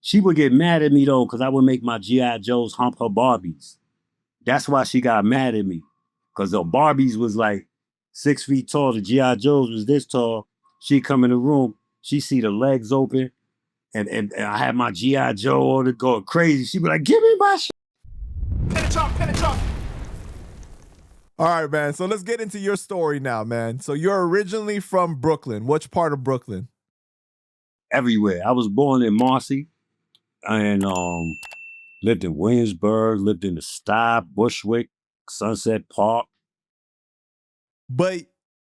She would get mad at me though, because I would make my G.I. Joes hump her Barbies. That's why she got mad at me. Because the Barbies was like 6 feet tall. The G.I. Joes was this tall. She come in the room, she see the legs open, and I had my G.I. Joe on it going crazy. She be like, give me my shit. Pin it up. All right, man. So let's get into your story now, man. So you're originally from Brooklyn. Which part of Brooklyn? Everywhere. I was born in Marcy and lived in Williamsburg, lived in the Stop, Bushwick, Sunset Park. But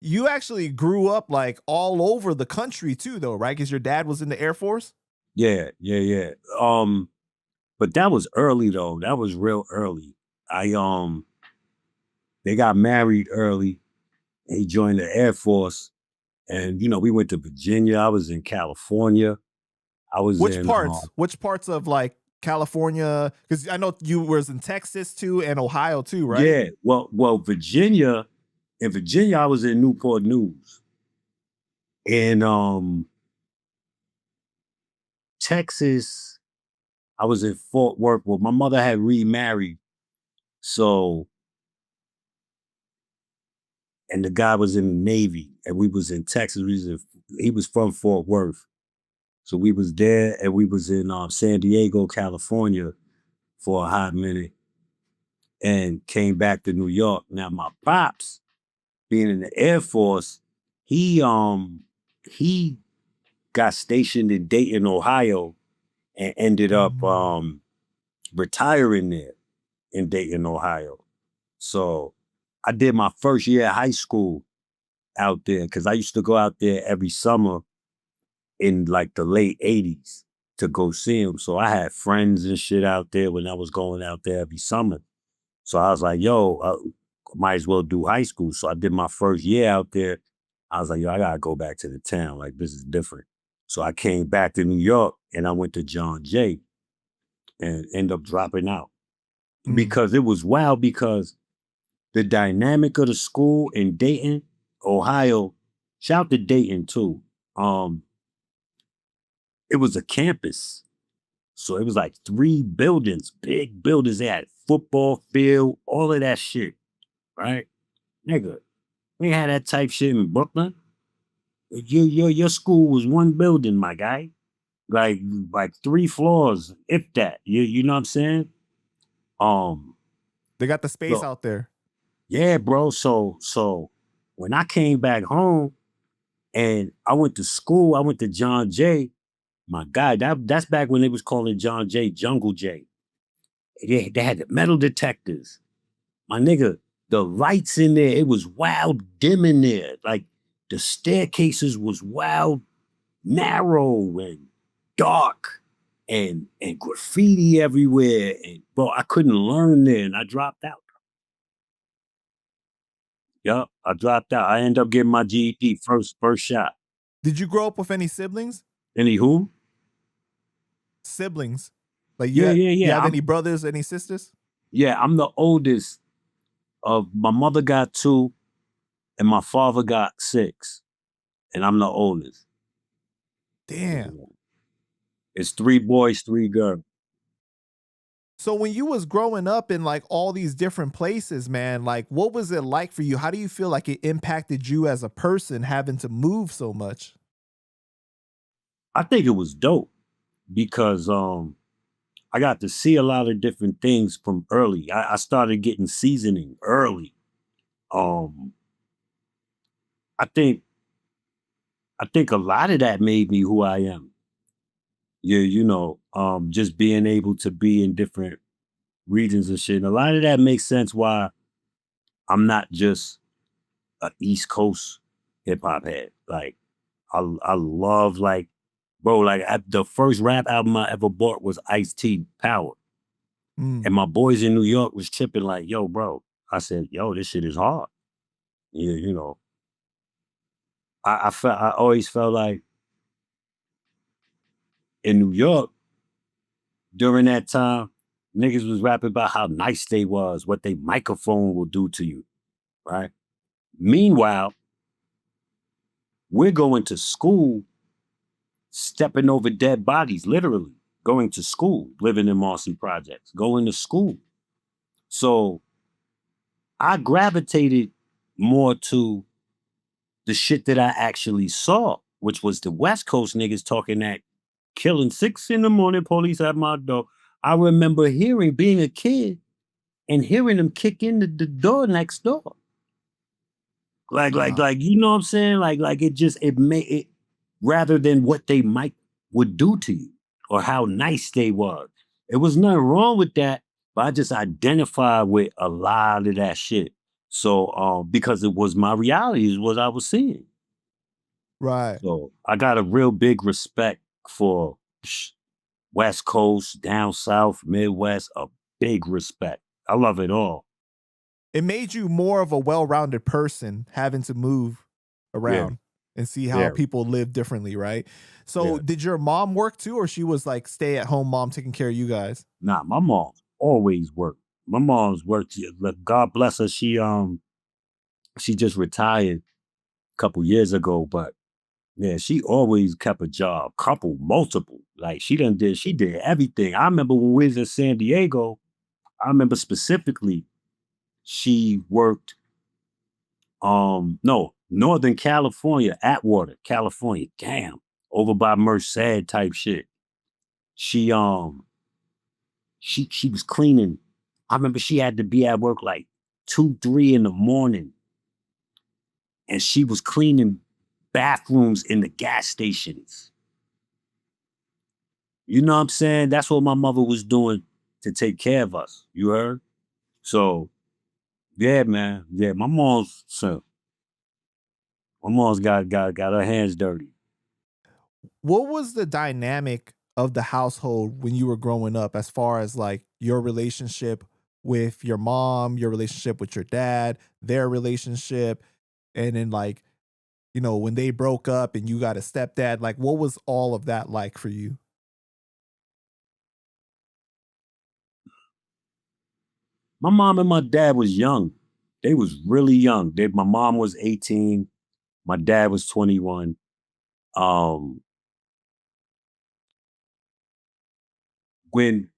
you actually grew up like all over the country too, though, right? Because your dad was in the Air Force? Yeah. But that was early though. That was real early. They got married early. He joined the Air Force. And we went to Virginia. I was in California. I was Which in parts? Which parts of like California? Because I know you was in Texas too and Ohio too, right? Yeah. Well, Virginia. In Virginia, I was in Newport News. In Texas, I was in Fort Worth. Well, my mother had remarried, so and the guy was in the Navy, and we was in Texas. He was from Fort Worth, so we was there, and we was in San Diego, California, for a hot minute, and came back to New York. Now my pops, being in the Air Force, he got stationed in Dayton, Ohio, and ended up retiring there in Dayton, Ohio. So I did my first year of high school out there because I used to go out there every summer in like the late 80s to go see him. So I had friends and shit out there when I was going out there every summer. So I was like, yo, might as well do high school. So I did my first year out there. I was like, yo, I gotta go back to the town. Like, this is different. So I came back to New York and I went to John Jay and ended up dropping out because it was wild because the dynamic of the school in Dayton, Ohio, shout out to Dayton too. It was a campus. So it was like 3 buildings, big buildings. They had football field, all of that shit, right? Nigga, we had that type shit in Brooklyn. Your school was 1 building, my guy. Like 3 floors, if that. You know what I'm saying? They got the space out there. Yeah, bro. So when I came back home and I went to school, I went to John Jay. My God, that's back when they was calling John Jay Jungle Jay. They had the metal detectors. My nigga, the lights in there, it was wild dim in there. Like the staircases was wild narrow and dark and graffiti everywhere. And bro, I couldn't learn there and I dropped out. Yup, I dropped out. I ended up getting my GED first shot. Did you grow up with any siblings? Any who? Siblings. Like Yeah. You have any brothers, any sisters? Yeah, I'm the oldest of my mother got 2 and my father got 6. And I'm the oldest. Damn. It's 3 boys, 3 girls. So when you was growing up in like all these different places, man, like what was it like for you? How do you feel like it impacted you as a person having to move so much? I think it was dope because I got to see a lot of different things from early. I started getting seasoning early. I think a lot of that made me who I am. Yeah, just being able to be in different regions and shit. And a lot of that makes sense why I'm not just a East Coast hip hop head. Like I love like, bro, like the first rap album I ever bought was Ice-T Power. And my boys in New York was tripping like, yo, bro. I said, yo, this shit is hard. Yeah, I always felt like in New York during that time, niggas was rapping about how nice they was, what they microphone will do to you, right? Meanwhile, we're going to school, stepping over dead bodies, literally. going to school, living in Marcy Projects, going to school. So I gravitated more to the shit that I actually saw, which was the West Coast niggas talking that killing 6 in the morning, police at my door. I remember hearing, being a kid, and hearing them kick in the door next door. Wow. You know what I'm saying? It just it made it, rather than what they might would do to you or how nice they was. It was nothing wrong with that, but I just identified with a lot of that shit. So because it was my reality, is what I was seeing. Right. So I got a real big respect for West Coast, down south, Midwest, a big respect. I love it all. It made you more of a well-rounded person having to move Yeah, around and see how very. people live differently, right? So Yeah. did your mom work too, or she was like stay-at-home mom taking care of you guys? Nah, my mom always worked. My mom's worked. God bless her. She just retired a couple years ago, but yeah, she always kept a job, couple, multiple. Like she did everything. I remember when we was in San Diego, I remember specifically she worked no, Northern California, Atwater, California. Damn. Over by Merced type shit. She she was cleaning. I remember she had to be at work like 2, 3 in the morning, and she was cleaning bathrooms in the gas stations. You know what I'm saying? That's what my mother was doing to take care of us. You heard? So yeah, man. Yeah, my mom's got her hands dirty. What was the dynamic of the household when you were growing up as far as like your relationship with your mom, your relationship with your dad, their relationship, and then like, when they broke up and you got a stepdad, like what was all of that like for you? My mom and my dad was young. They was really young. My mom was 18, my dad was 21. Um, when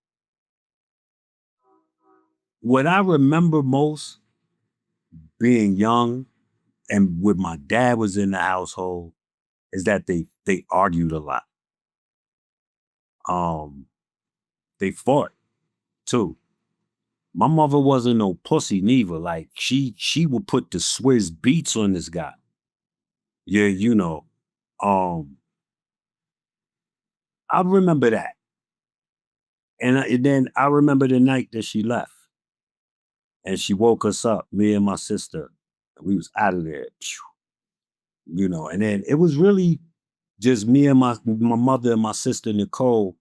what I remember most being young and when my dad was in the household is that they argued a lot. Um, they fought too. My mother wasn't no pussy neither. Like she would put the Swiss beats on this guy. Yeah, Um, I remember that. And then I remember the night that she left and she woke us up, me and my sister. And we was out of there. And then it was really just me and my mother and my sister Nicole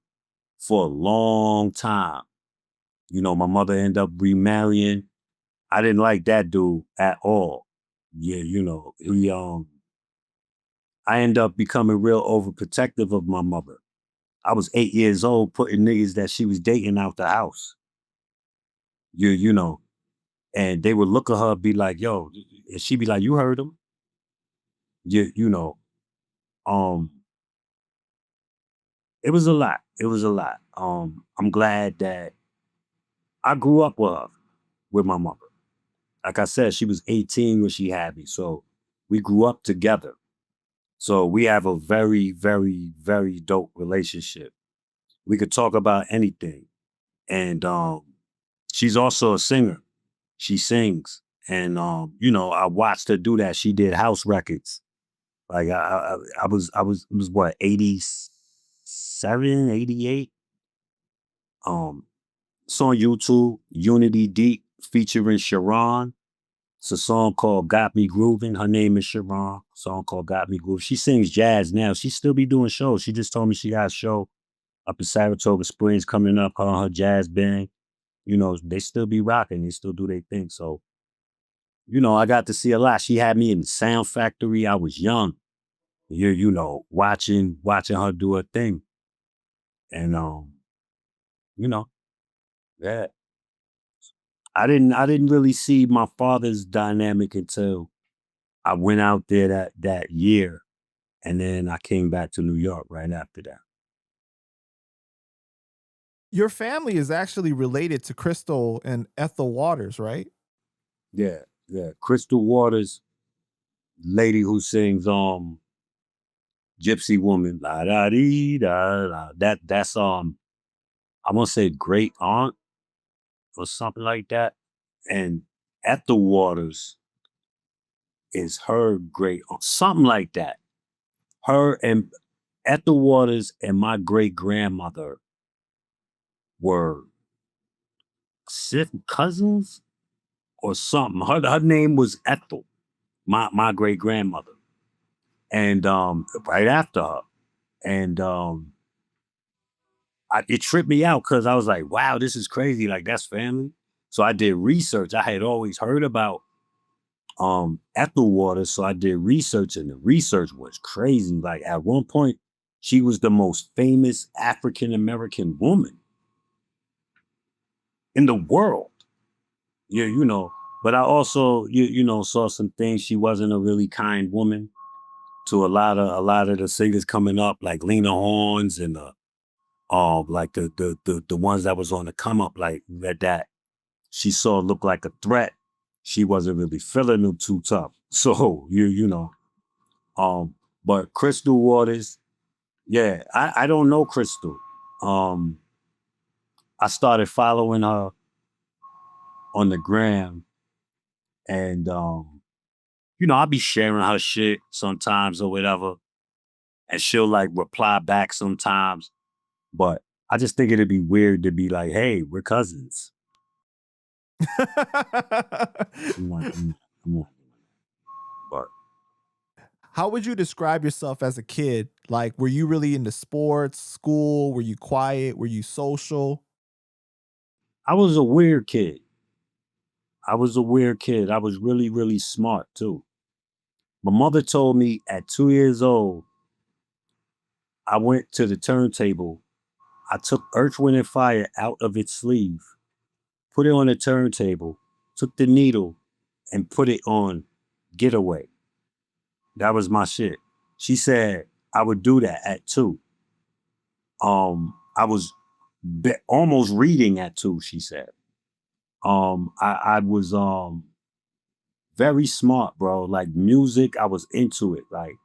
for a long time. My mother ended up remarrying. I didn't like that dude at all. Yeah, I ended up becoming real overprotective of my mother. I was 8 years old putting niggas that she was dating out the house. You know, and they would look at her, be like, "Yo," and she'd be like, "You heard him." You know, um, it was a lot. It was a lot. I'm glad that I grew up with her, with my mother. Like I said, she was 18 when she had me, so we grew up together. So we have a very, very, very dope relationship. We could talk about anything, and she's also a singer. She sings, and I watched her do that. She did house records. Like it was what, 87, 88. Um, it's on YouTube, Unity Deep featuring Sharon. It's a song called Got Me Grooving. Her name is Sharon. Song called Got Me Grooving. She sings jazz now. She still be doing shows. She just told me she got a show up in Saratoga Springs coming up, calling her jazz band. They still be rocking. They still do their thing. So, I got to see a lot. She had me in the Sound Factory. I was young. Watching her do her thing. And you know, yeah. I didn't really see my father's dynamic until I went out there that year, and then I came back to New York right after that. Your family is actually related to Crystal and Ethel Waters, right? Yeah, yeah. Crystal Waters, lady who sings Gypsy Woman, la da dee da da. That's I want to say great aunt or something like that. And Ethel Waters is her great aunt, something like that. Her and Ethel Waters and my great grandmother were cousins or something. Her name was Ethel, my great grandmother, and right after her, and it tripped me out because I was like, wow, this is crazy. Like that's family. So I did research. I had always heard about Ethel Waters, so I did research, and the research was crazy. Like at one point, she was the most famous African American woman in the world. Yeah, you know. But I also, saw some things. She wasn't a really kind woman to a lot of the singers coming up, like Lena Horns and like the ones that was on the come up, like that she saw look like a threat. She wasn't really feeling them too tough. So um, but Crystal Waters, yeah, I don't know Crystal. Um, I started following her on the gram, and I'll be sharing her shit sometimes or whatever, and she'll like reply back sometimes. But I just think it'd be weird to be like, "Hey, we're cousins." I'm like, come on. But How would you describe yourself as a kid? Like, were you really into sports, school? Were you quiet? Were you social? I was a weird kid. I was a weird kid. I was really, really smart too. My mother told me at 2 years old, I went to the turntable. I took Earth, Wind, and Fire out of its sleeve, put it on the turntable, took the needle, and put it on Getaway. That was my shit. She said I would do that at 2. I was almost reading at 2, she said. I was very smart, bro. Like music, I was into it. Like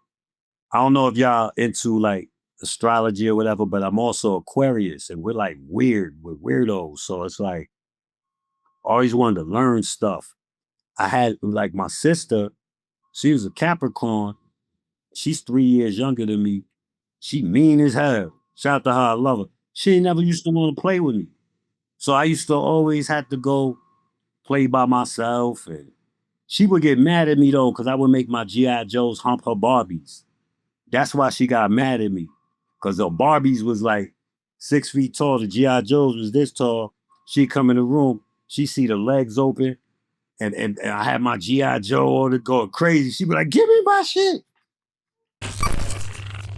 I don't know if y'all into like astrology or whatever, but I'm also Aquarius, and we're like weird, we're weirdos. So it's like I always wanted to learn stuff. I had like my sister, she was a Capricorn. She's 3 years younger than me. She mean as hell. Shout out to her, I love her. She never used to want to play with me. So I used to always have to go play by myself. And she would get mad at me though, because I would make my G.I. Joes hump her Barbies. That's why she got mad at me. Because the Barbies was like 6 feet tall. The G.I. Joes was this tall. She come in the room, she see the legs open, and I had my G.I. Joe on it going crazy. She be like, give me my shit.